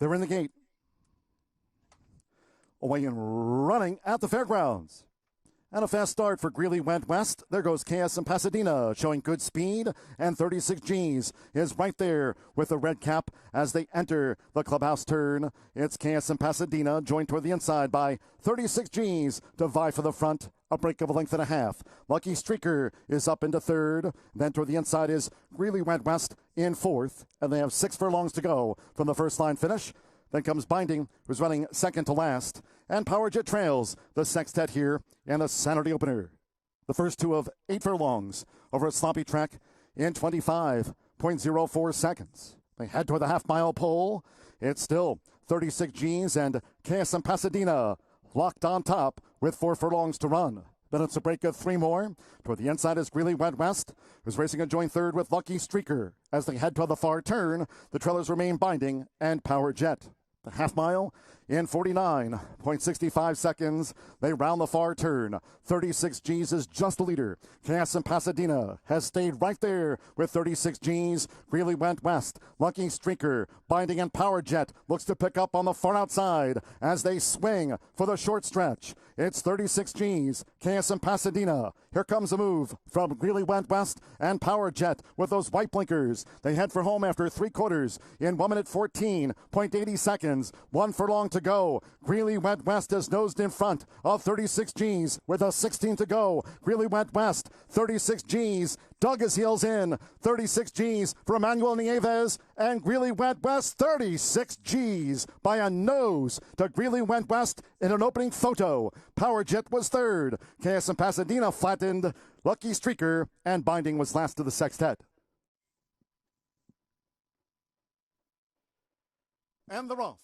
They're in the gate. Away and running at the fairgrounds. And a fast start for Greely went west. There goes KS in Pasadena, showing good speed. And 36 G's is right there with the red cap as they enter the clubhouse turn. It's KS in Pasadena, joined toward the inside by 36 G's to vie for the front. A break of a length and a half. Lucky Streaker is up into third. Then toward the inside is Greely went west in fourth. And they have 6 furlongs to go from the first line finish. Then comes Binding, who's running second to last. And Power Jet trails the sextet here in the Saturday opener. The first 2 of 8 furlongs over a sloppy track in 25.04 seconds. They head toward the half-mile pole. It's still 36 G's and KS and Pasadena locked on top with 4 furlongs to run. Then it's a break of 3 more. Toward the inside is Greely went west, who's racing a joint third with Lucky Streaker. As they head toward the far turn, the trailers remain Binding and Power Jet. The half mile in 49.65 seconds. They round the far turn. 36 G's is just the leader. KS in Pasadena has stayed right there with 36 G's. Greely went west. Lucky Streaker, Binding and Power Jet looks to pick up on the far outside as they swing for the short stretch. It's 36 G's. KS in Pasadena. Here comes a move from Greely went west and Power Jet with those white blinkers. They head for home after 3 quarters in 1 minute 14.80 seconds. 1 furlong to go. Greely went west is nosed in front of 36 G's with a 16 to go. Greely went west. 36 G's dug his heels in. 36 G's for Emmanuel Nieves, and Greely went west. 36 G's by a nose to Greely went west in an opening photo. Power Jet was third. KS and Pasadena flattened. Lucky Streaker and Binding was last to the sextet. And they're off.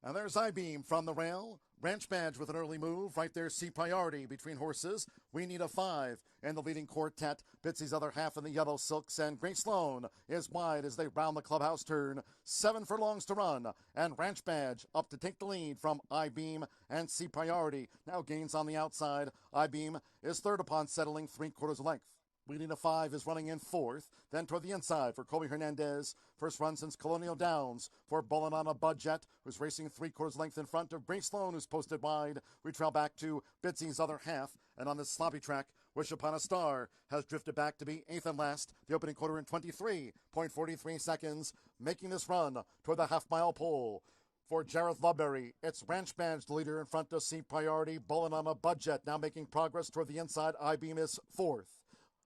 And there's Ibeam from the rail. Ranch Badge with an early move. Right there, C Priority between horses. We Need a 5 in the leading quartet. Bitsy's other half in the yellow silks. And Grace Sloan is wide as they round the clubhouse turn. 7 furlongs to run. And Ranch Badge up to take the lead from Ibeam and C Priority. Now gains on the outside. Ibeam is third upon settling 3/4 length. We Need a 5 is running in fourth. Then toward the inside for Colby Hernandez. First run since Colonial Downs for Bowling on a Budget, who's racing 3/4 length in front of Grace Sloan, who's posted wide. We trail back to Bitsy's other half. And on this sloppy track, Wish Upon a Star has drifted back to be 8th and last. The opening quarter in 23.43 seconds. Making this run toward the half-mile pole. For Jareth Ludbury, it's Ranch Badge, the leader in front of C Priority. Bowling on a Budget now making progress toward the inside. Ibeam is fourth.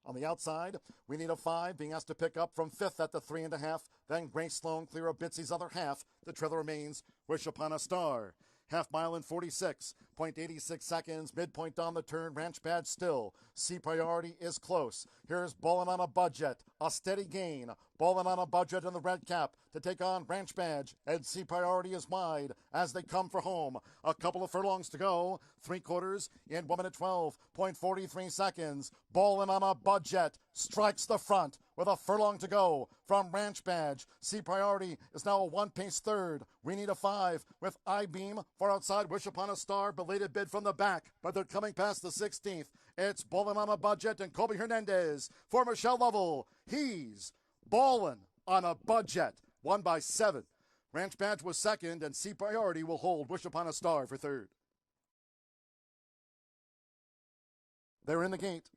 On the outside, We Need a 5 being asked to pick up from 5th at the 3.5. Then Grace Sloan clear of Bitsy's other half. The trailer remains Wish Upon a Star. Half mile in 46.86 seconds. Midpoint on the turn. Ranch Badge still. C Priority is close. Here's Bowling on a Budget. A steady gain. Bowling on a Budget in the red cap to take on Ranch Badge. And C Priority is wide as they come for home. A couple of furlongs to go. 3/4 in 1 minute 12.43 seconds. Bowling on a Budget strikes the front with a furlong to go from Ranch Badge. C Priority is now a 1-pace third. We Need a 5 with Ibeam far outside. Wish Upon a Star, belated bid from the back, but they're coming past the 16th. It's Bowling on a Budget and Colby Hernandez for Michelle Lovell. He's Bowling on a Budget, won by 7. Ranch Badge was second, and C Priority will hold Wish Upon a Star for third. They're in the gate.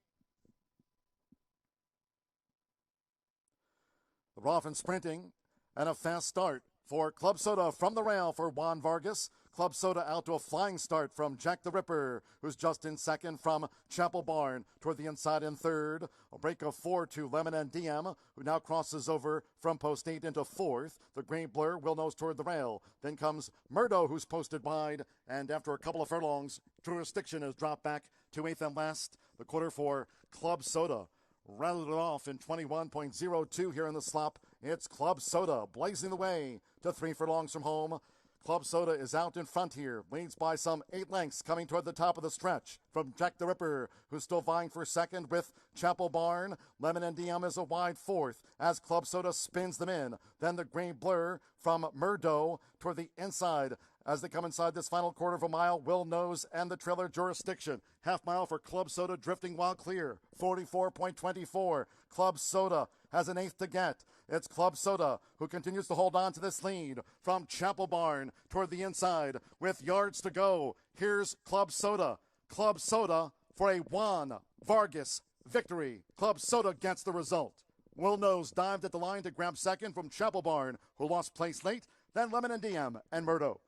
They're off and sprinting, and a fast start for Club Soda from the rail for Juan Vargas. Club Soda out to a flying start from Jack the Ripper, who's just in second from Chapel Barn toward the inside in third. A break of 4 to Lemon and DM, who now crosses over from post 8 into fourth. The Grey Blur will nose toward the rail. Then comes Murdo, who's posted wide, and after a couple of furlongs, Jurisdiction is dropped back to 8th and last. The quarter for Club Soda. Rounded it off in 21.02 here in the slop. It's Club Soda blazing the way to 3 furlongs from home. Club Soda is out in front here, leads by some 8 lengths coming toward the top of the stretch from Jack the Ripper, who's still vying for second with Chapel Barn. Lemon and DM is a wide fourth as Club Soda spins them in. Then the Grey Blur from Murdo toward the inside As they come inside this final quarter of a mile, Will Knows and the trailer Jurisdiction. Half mile for Club Soda drifting while clear. 44.24. Club Soda has an eighth to get. It's Club Soda who continues to hold on to this lead from Chapel Barn toward the inside with yards to go. Here's Club Soda. Club Soda for a Juan Vargas victory. Club Soda gets the result. Will Knows dived at the line to grab second from Chapel Barn, who lost place late, then Lemon and DM and Murdo.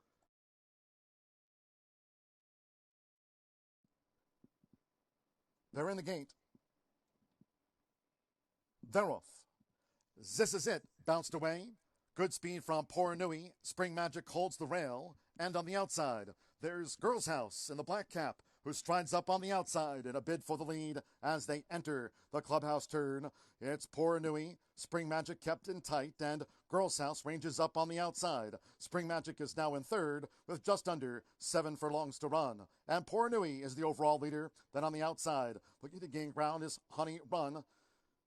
They're in the gate. They're off. This is it. Bounced away. Good speed from Poor Nui. Spring Magic holds the rail. And on the outside, there's Girls House in the black cap, who strides up on the outside in a bid for the lead as they enter the clubhouse turn. It's Poor Nui. Spring Magic kept in tight, and Girls House ranges up on the outside. Spring Magic is now in third with just under 7 furlongs to run. And Poor Nui is the overall leader. Then on the outside, looking to gain ground is Honey Run,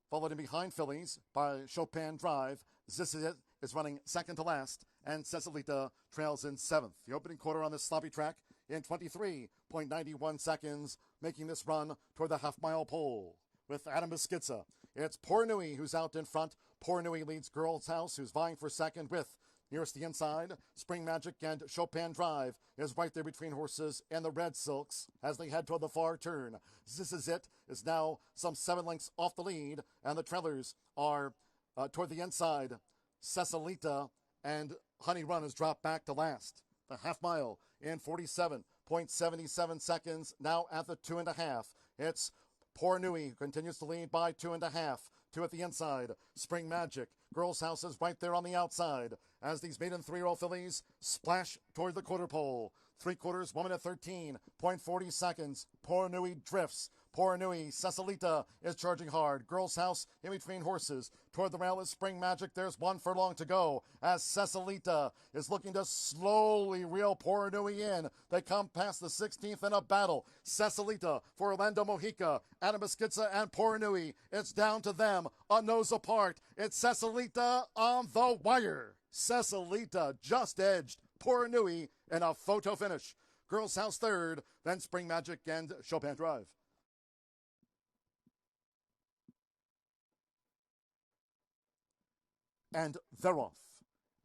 followed in behind fillies by Chopin Drive. Zissizit is running second to last, and Cecilita trails in seventh. The opening quarter on this sloppy track in 23.91 seconds, making this run toward the half-mile pole. With Adam Beschizza, it's Poor Nui who's out in front. Poor Nui leads Girls House, who's vying for second with, nearest the inside, Spring Magic, and Chopin Drive is right there between horses and the Red Silks as they head toward the far turn. This is it, is now some 7 lengths off the lead, and the trailers are toward the inside. Cecilita and Honey Run has dropped back to last. The half mile in 47.77 seconds, now at the 2.5. It's Poor Nui who continues to lead by 2.5. 2 at the inside. Spring Magic. Girls House is right there on the outside as these maiden 3-year-old fillies splash toward the quarter pole. 3/4, 1 minute 13.40 seconds. Poor Nui drifts. Poor Nui, Cecilita is charging hard. Girls House in between horses. Toward the rail is Spring Magic. There's 1 furlong to go as Cecilita is looking to slowly reel Poor Nui in. They come past the 16th in a battle. Cecilita for Orlando Mojica, Adam Beschizza, and Poor Nui. It's down to them, a nose apart. It's Cecilita on the wire. Cecilita just edged Poor Nui in a photo finish. Girls House third, then Spring Magic and Chopin Drive. And they're off.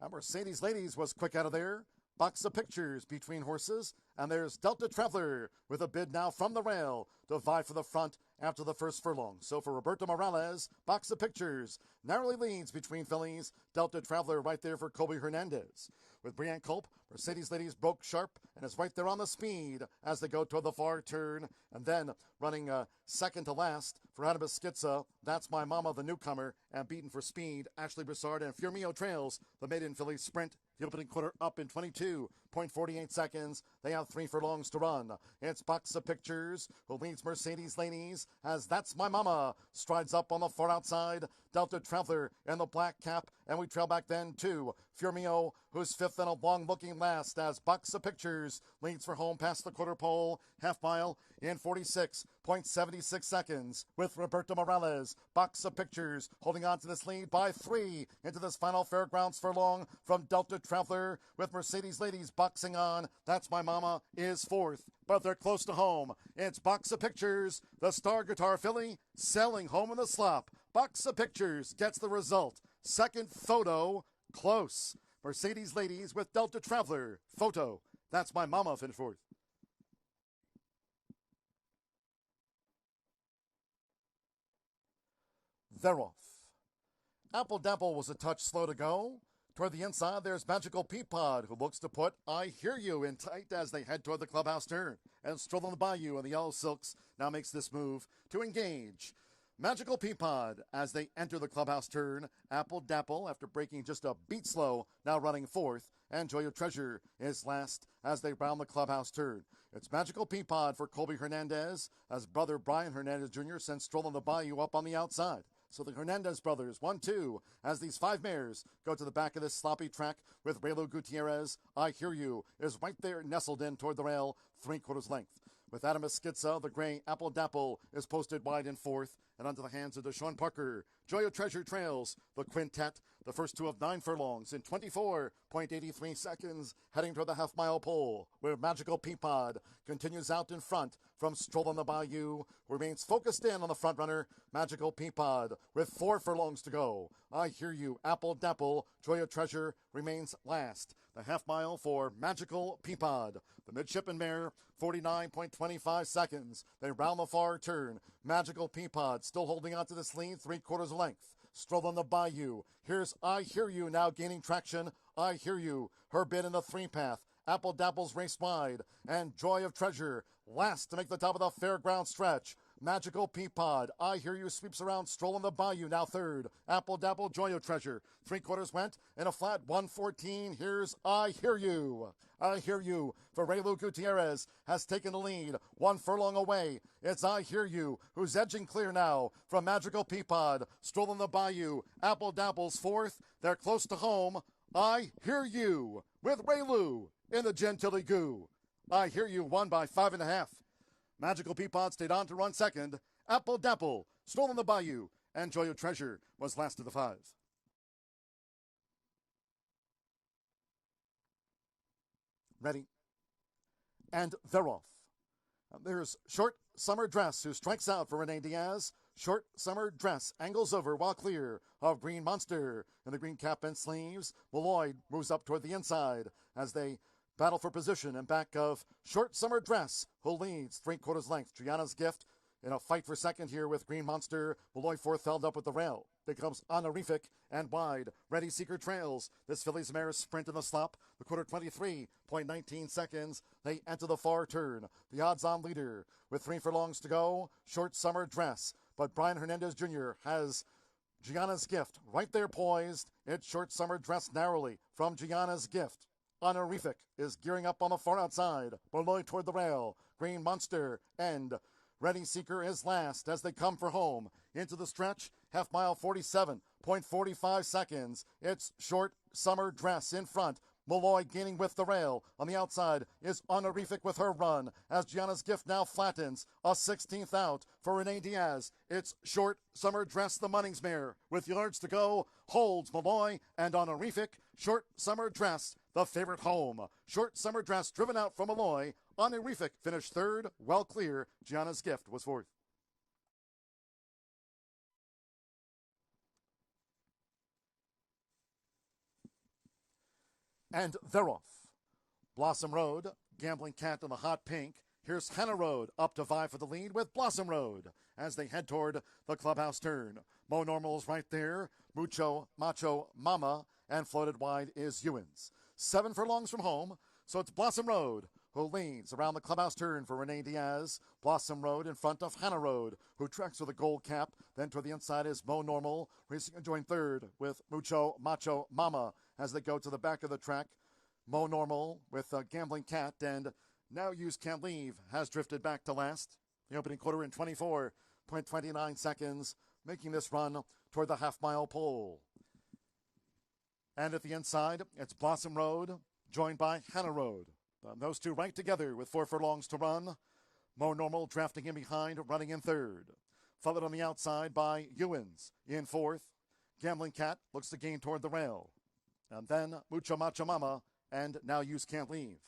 And Mercedes Ladies was quick out of there. Box of pictures between horses. And there's Delta Traveler with a bid now from the rail to vie for the front after the first furlong. So for Roberto Morales, box of pictures narrowly leads between fillies. Delta Traveler right there for Colby Hernandez. With Brienne Culp, Mercedes Ladies broke sharp and is right there on the speed as they go toward the far turn. And then running second to last for Adam Beschizza, That's My Mama, the newcomer, and beaten for speed, Ashley Broussard and Firmino trails the maiden filly sprint. The opening quarter up in 22.48 seconds. They have 3 furlongs to run. It's Box of Pictures who leads Mercedes Ladies as That's My Mama strides up on the far outside. Delta Traveler in the black cap, and we trail back then to Firmino, who's fifth and a long-looking last as Box of Pictures leads for home past the quarter pole. Half mile in 46.76 seconds with Roberto Morales. Box of Pictures holding on to this lead by 3 into this final fairgrounds furlong from Delta Traveler with Mercedes Ladies boxing on. That's My Mama is fourth, but they're close to home. It's Box of Pictures, the star guitar filly, sailing home in the slop. Box of Pictures gets the result. Second photo, close. Mercedes Ladies with Delta Traveler. Photo, That's My Mama finished fourth. They're off. Apple Dapple was a touch slow to go. Toward the inside, there's Magical Peapod, who looks to put I Hear You in tight as they head toward the clubhouse turn. And Stroll on the Bayou and the Yellow Silks now makes this move to engage. Magical Peapod as they enter the clubhouse turn. Apple Dapple, after breaking just a beat slow, now running fourth. And Joy of Treasure is last as they round the clubhouse turn. It's Magical Peapod for Colby Hernandez as brother Brian Hernandez Jr. sends Stroll on the Bayou up on the outside. So the Hernandez brothers, 1-2, as these 5 mares go to the back of this sloppy track with Raylo Gutierrez. I Hear You is right there nestled in toward the rail, 3/4 length. With Adam Beschizza, the gray Apple Dapple is posted wide in fourth and under the hands of Deshaun Parker. Joy of Treasure trails the quintet. The first two of 9 furlongs in 24.83 seconds, heading toward the half-mile pole, where Magical Peapod continues out in front from Stroll on the Bayou, remains focused in on the front runner, Magical Peapod, with 4 furlongs to go. I Hear You, Apple Dapple, Joy of Treasure remains last. The half-mile for Magical Peapod. The midshipman mare, 49.25 seconds. They round the far turn. Magical Peapod still holding on to this lead, 3/4 length. Stroll on the Bayou. Here's I Hear You now gaining traction. I Hear You. Her bid in the 3-path. Apple Dapples race wide. And Joy of Treasure last to make the top of the fairground stretch. Magical Peapod. I Hear You sweeps around. Stroll on the Bayou now third. Apple Dapple, Joy of Treasure. 3/4 went in a flat 1:14. Here's I Hear You. I Hear You for Raylu Gutierrez has taken the lead. 1 furlong away. It's I Hear You who's edging clear now from Magical Peapod. Stroll on the Bayou. Apple Dapple's fourth. They're close to home. I Hear You with Raylu in the Gentilly Goo. I Hear You won by 5.5. Magical Peapod stayed on to run second. Apple Dapple, Stroll on the Bayou, and Joy of Treasure was last of the 5. Ready. And they're off. There's Short Summer Dress, who strikes out for Rene Diaz. Short Summer Dress angles over while clear of Green Monster in the green cap and sleeves. Malloy moves up toward the inside as they battle for position in back of Short Summer Dress, who leads 3/4 length. Gianna's Gift in a fight for second here with Green Monster. Malloy fourth held up with the rail. There comes Honorific and wide. Ready Seeker trails. This filly's mare sprint in the slop. The quarter 23.19 seconds. They enter the far turn. The odds-on leader with 3 furlongs to go. Short Summer Dress. But Brian Hernandez Jr. has Gianna's Gift right there poised. It's Short Summer Dress narrowly from Gianna's Gift. Honorific is gearing up on the far outside. Malloy toward the rail. Green Monster and Ready Seeker is last as they come for home. Into the stretch, half mile 47.45 seconds. It's Short Summer Dress in front. Malloy gaining with the rail. On the outside is Honorific with her run as Gianna's Gift now flattens. A 16th out for Rene Diaz. It's Short Summer Dress, the Munnings mare. With yards to go, holds Malloy and Honorific. Short Summer Dress, the favorite home. Short Summer Dress driven out from Malloy. Honorific finished third, well clear. Gianna's Gift was fourth. And they're off. Blossom Road, Gambling Cat in the hot pink. Here's Hannah Road up to 5 for the lead with Blossom Road as they head toward the clubhouse turn. Mo Normal's right there. Mucho Macho Mama, and floated wide is Ewins. 7 furlongs from home, so it's Blossom Road who leads around the clubhouse turn for Rene Diaz. Blossom Road in front of Hannah Road, who tracks with a gold cap. Then to the inside is Mo Normal, racing a joint third with Mucho Macho Mama as they go to the back of the track. Mo Normal with Gambling Cat and Now Use Can't Leave has drifted back to last. The opening quarter in 24.29 seconds, making this run toward the half-mile pole. And at the inside, it's Blossom Road, joined by Hannah Road. Those two right together with 4 furlongs to run. Mo Normal drafting in behind, running in third. Followed on the outside by Ewins in fourth. Gambling Cat looks to gain toward the rail. And then Mucho Macho Mama and Now Use Can't Leave.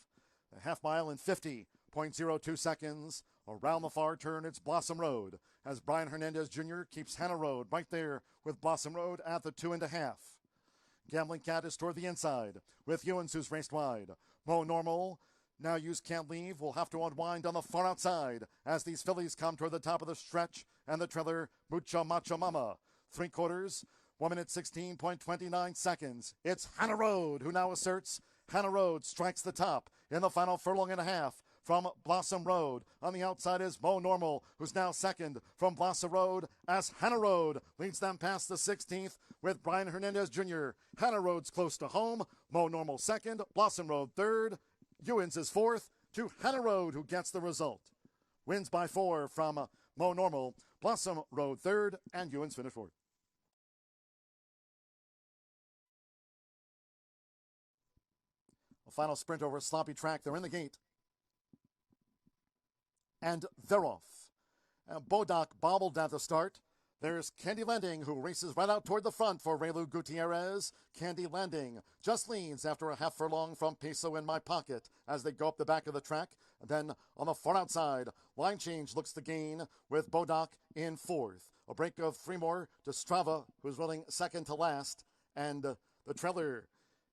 A half mile in 50.02 seconds. Around the far turn, it's Blossom Road as Brian Hernandez Jr. keeps Hannah Road right there with Blossom Road at the 2.5. Gambling Cat is toward the inside with Ewins, who's raced wide. Mo Normal, Now Use Can't Leave, will have to unwind on the far outside as these fillies come toward the top of the stretch, and the trailer Mucho Macho Mama. 3/4, 1 minute 16.29 seconds. It's Hannah Road who now asserts. Hannah Road strikes the top in the final furlong and a half from Blossom Road. On the outside is Mo Normal, who's now second from Blossom Road as Hannah Road leads them past the 16th with Brian Hernandez Jr. Hannah Road's close to home. Mo Normal second, Blossom Road third. Ewins is fourth to Hannah Road, who gets the result. Wins by 4 from Mo Normal. Blossom Road third, and Ewins finished fourth. A final sprint over a sloppy track. They're in the gate. And they're off. Bodoc bobbled at the start. There's Candy Landing, who races right out toward the front for Relu Gutierrez. Candy Landing just leads after a half furlong from Peso in My Pocket as they go up the back of the track. And then on the far outside, Line Change looks to gain with Bodoc in fourth. A break of three more to Strava, who's running second to last. And the trailer,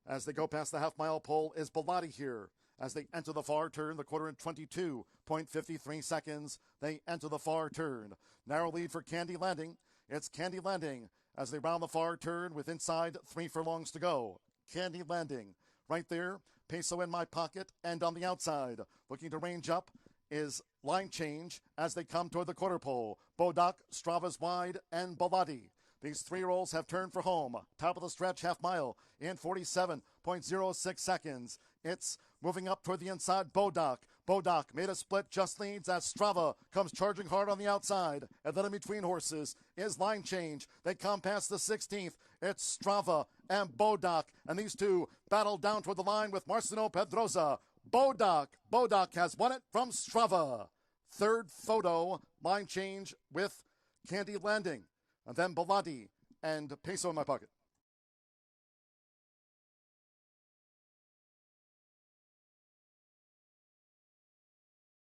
as they go past the half-mile pole, is Bellotti here. As they enter the far turn, the quarter in 22.53 seconds. They enter the far turn. Narrow lead for Candy Landing. It's Candy Landing as they round the far turn with inside 3 furlongs to go. Candy Landing right there. Peso in My Pocket. And on the outside, looking to range up, is Line Change as they come toward the quarter pole. Bodoc, Strava's wide, and Bellotti. These 3-year-olds have turned for home. Top of the stretch, half mile in 47.06 seconds. It's moving up toward the inside, Bodoc. Bodoc made a split, just leads as Strava comes charging hard on the outside. And then in between horses is Line Change. They come past the 16th. It's Strava and Bodoc. And these two battle down toward the line with Marcino Pedrosa. Bodoc has won it from Strava. Third photo, Line Change with Candy Landing. And then Bellotti and Peso in My Pocket.